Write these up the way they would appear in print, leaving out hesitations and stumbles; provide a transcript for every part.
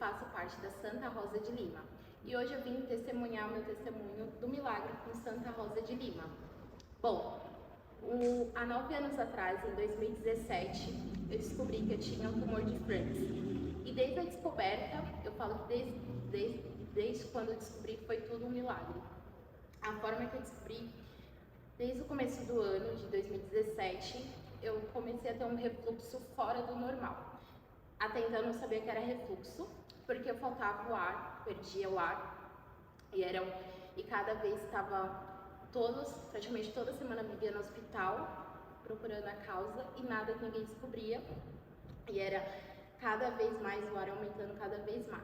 faço parte da Santa Rosa de Lima. E hoje eu vim testemunhar o meu testemunho do milagre com Santa Rosa de Lima. Bom, há 9 anos atrás, em 2017, eu descobri que eu tinha um tumor de Franz. E desde a descoberta, eu falo que desde quando eu descobri foi tudo um milagre. A forma que eu descobri, desde o começo do ano de 2017, eu comecei a ter um refluxo fora do normal. Até então eu não sabia que era refluxo, porque eu faltava o ar, perdia o ar, e cada vez estava praticamente toda semana vivia no hospital, procurando a causa, e nada que ninguém descobria, e era cada vez mais o ar aumentando cada vez mais.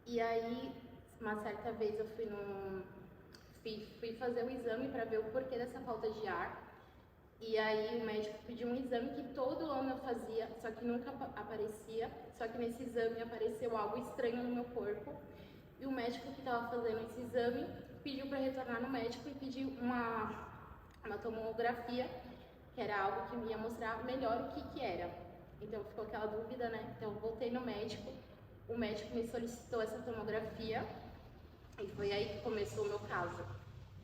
E aí, uma certa vez eu fui fazer um exame para ver o porquê dessa falta de ar. E aí o médico pediu um exame que todo ano eu fazia, só que nunca aparecia. Só que nesse exame apareceu algo estranho no meu corpo. E o médico que estava fazendo esse exame pediu para retornar no médico e pediu uma tomografia, que era algo que me ia mostrar melhor o que era. Então ficou aquela dúvida, né? Então eu voltei no médico, o médico me solicitou essa tomografia e foi aí que começou o meu caso.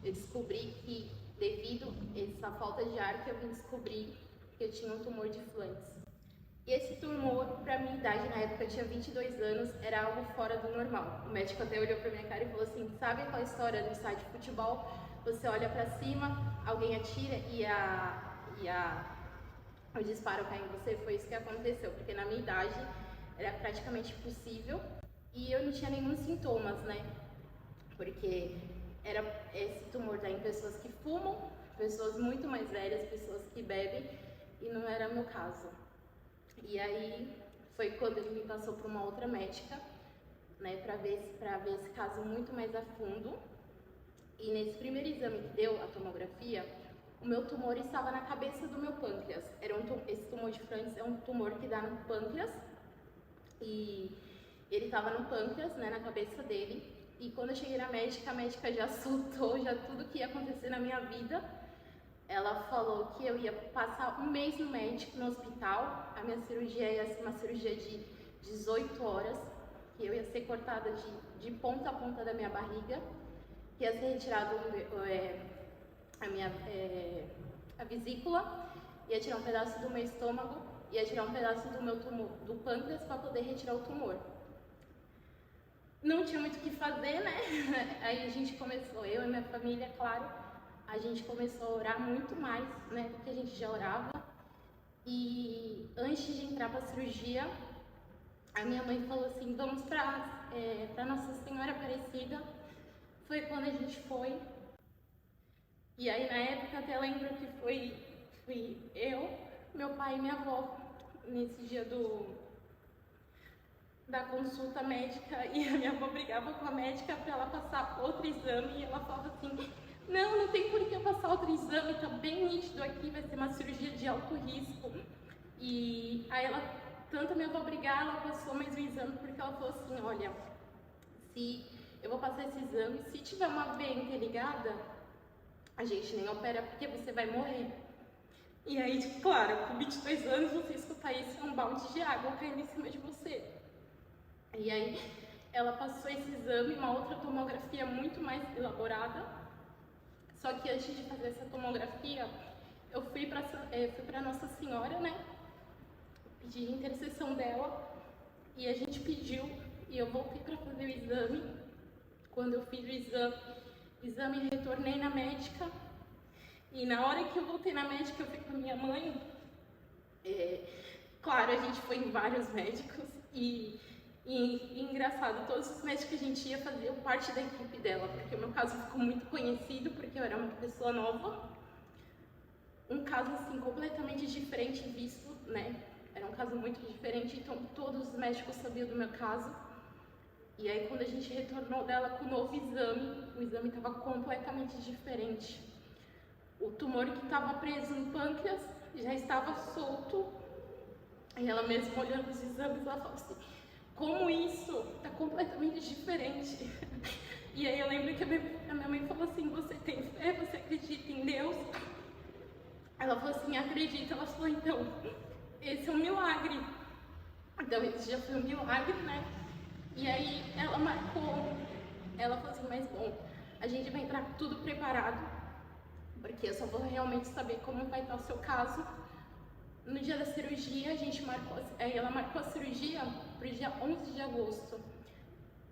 Eu descobri que, devido a essa falta de ar, que eu vim descobrir que eu tinha um tumor de Flanders. E esse tumor, para minha idade, na época eu tinha 22 anos, era algo fora do normal. O médico até olhou para minha cara e falou assim: sabe aquela história do estádio de futebol? Você olha para cima, alguém atira e o disparo cai em você? Foi isso que aconteceu, porque na minha idade era praticamente impossível e eu não tinha nenhum sintomas, né? Porque esse tumor tá em pessoas que fumam, pessoas muito mais velhas, pessoas que bebem, e não era meu caso. E aí foi quando ele me passou para uma outra médica, né, para ver esse caso muito mais a fundo. E nesse primeiro exame que deu, a tomografia, o meu tumor estava na cabeça do meu pâncreas. Esse tumor de Franz é um tumor que dá no pâncreas, e ele estava no pâncreas, né, na cabeça dele. E quando eu cheguei na médica, a médica já soltou tudo que ia acontecer na minha vida. Ela falou que eu ia passar um mês no médico, no hospital. A minha cirurgia ia ser uma cirurgia de 18 horas, que eu ia ser cortada de ponta a ponta da minha barriga, que ia ser retirado a vesícula, ia tirar um pedaço do meu estômago, ia tirar um pedaço do meu tumor, do pâncreas, para poder retirar o tumor. Não tinha muito o que fazer, né? Aí a gente começou, eu e minha família, claro, a gente começou a orar muito mais, né, do que a gente já orava. E antes de entrar para a cirurgia, a minha mãe falou assim: vamos para Nossa Senhora Aparecida. Foi quando a gente foi. E aí na época até lembro que fui eu, meu pai e minha avó nesse dia da consulta médica, e a minha avó brigava com a médica para ela passar outro exame, e ela falava assim: não tem por que eu passar outro exame, tá bem nítido aqui, vai ser uma cirurgia de alto risco. E aí tanto a minha avó brigar, ela passou mais um exame, porque ela falou assim: olha, se eu vou passar esse exame, se tiver uma veia interligada, a gente nem opera porque você vai morrer. E aí, claro, com 22 anos, você escutar isso, é um balde de água caindo em cima de você. E aí ela passou esse exame, uma outra tomografia muito mais elaborada. Só que antes de fazer essa tomografia, eu fui para Nossa Senhora, né? Pedi intercessão dela, e a gente pediu, e eu voltei para fazer o exame. Quando eu fiz o exame, retornei na médica, e na hora que eu voltei na médica, eu fui com a minha mãe. Claro, a gente foi em vários médicos, e engraçado, todos os médicos que a gente ia faziam parte da equipe dela, porque o meu caso ficou muito conhecido, porque eu era uma pessoa nova. Um caso assim completamente diferente visto, né? Era um caso muito diferente, então todos os médicos sabiam do meu caso. E aí quando a gente retornou dela com o novo exame, o exame estava completamente diferente. O tumor que estava preso no pâncreas já estava solto. E ela mesma olhando os exames, ela falou assim: como isso está completamente diferente? E aí eu lembro que a minha mãe falou assim: você tem fé? Você acredita em Deus? Ela falou assim: acredito. Ela falou: então, esse é um milagre. Então esse já foi um milagre, né? E aí ela falou assim, mas bom, a gente vai entrar tudo preparado, porque eu só vou realmente saber como vai estar o seu caso no dia da cirurgia. Ela marcou a cirurgia para o dia 11 de agosto.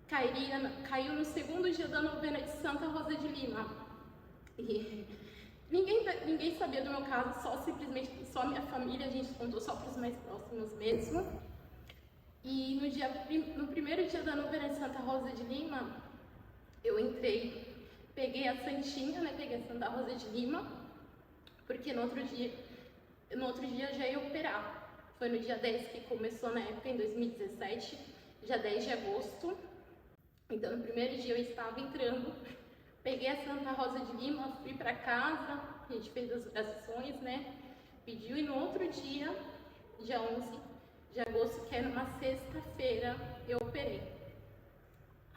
Caiu no segundo dia da novena de Santa Rosa de Lima. E ninguém sabia do meu caso, só a minha família, a gente contou só para os mais próximos mesmo. E no primeiro dia da novena de Santa Rosa de Lima, eu entrei, peguei a Santinha, né, peguei a Santa Rosa de Lima, porque no outro dia eu já ia operar. Foi no dia 10 que começou, na época, em 2017, dia 10 de agosto. Então, no primeiro dia eu estava entrando, peguei a Santa Rosa de Lima, fui para casa, a gente fez as orações, né, pediu, e no outro dia, dia 11 de agosto, que era uma sexta-feira, eu operei.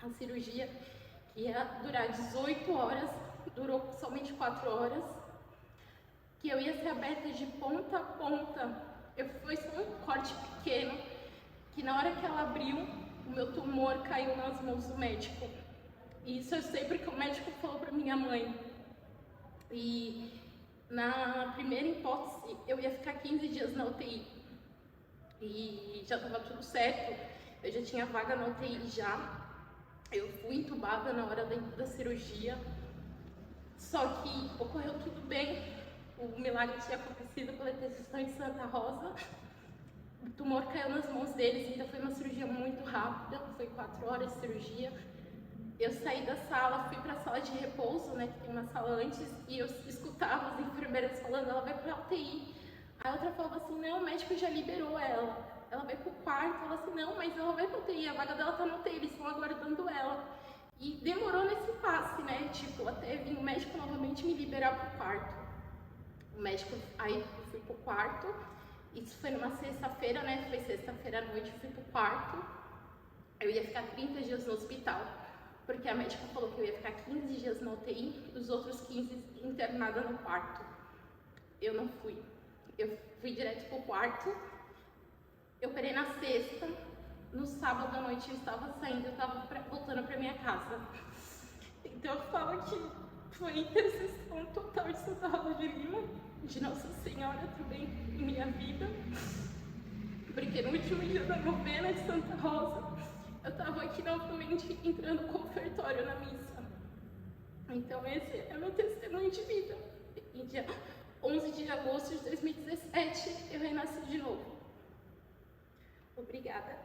A cirurgia ia durar 18 horas, durou somente 4 horas, que eu ia ser aberta de ponta a ponta. Foi só um corte pequeno, que na hora que ela abriu, o meu tumor caiu nas mãos do médico. E isso eu sei porque o médico falou para minha mãe. E na primeira hipótese, eu ia ficar 15 dias na UTI. E já estava tudo certo, eu já tinha vaga na UTI já. Eu fui entubada na hora da cirurgia, só que ocorreu tudo bem. O milagre tinha acontecido pela intercessão de Santa Rosa. O tumor caiu nas mãos deles, então foi uma cirurgia muito rápida, foi 4 horas de cirurgia. Eu saí da sala, fui para a sala de repouso, né, que tem uma sala antes, e eu escutava as enfermeiras falando, ela vai para a UTI. A outra falava assim, não, o médico já liberou ela. Ela vai pro quarto, ela assim, não, mas ela vai pra UTI, a vaga dela tá na UTI, eles estão aguardando ela. E demorou nesse passe, né, tipo, até vir o médico novamente me liberar pro quarto. O médico, aí eu fui pro quarto, isso foi numa sexta-feira, né, foi sexta-feira à noite, eu fui pro quarto. Eu ia ficar 30 dias no hospital, porque a médica falou que eu ia ficar 15 dias na UTI, os outros 15 internada no quarto. Eu não fui. Eu fui direto pro quarto, eu operei na sexta, no sábado à noite eu estava saindo, eu estava voltando para minha casa. Então eu falo que foi intercessão total de Santa Rosa de Lima, de Nossa Senhora também em minha vida, porque no último dia da novena de Santa Rosa, eu estava aqui novamente entrando com o ofertório na missa. Então esse é meu testemunho de vida. Em dia 11 de agosto de 2017, eu renasci de novo. Obrigada.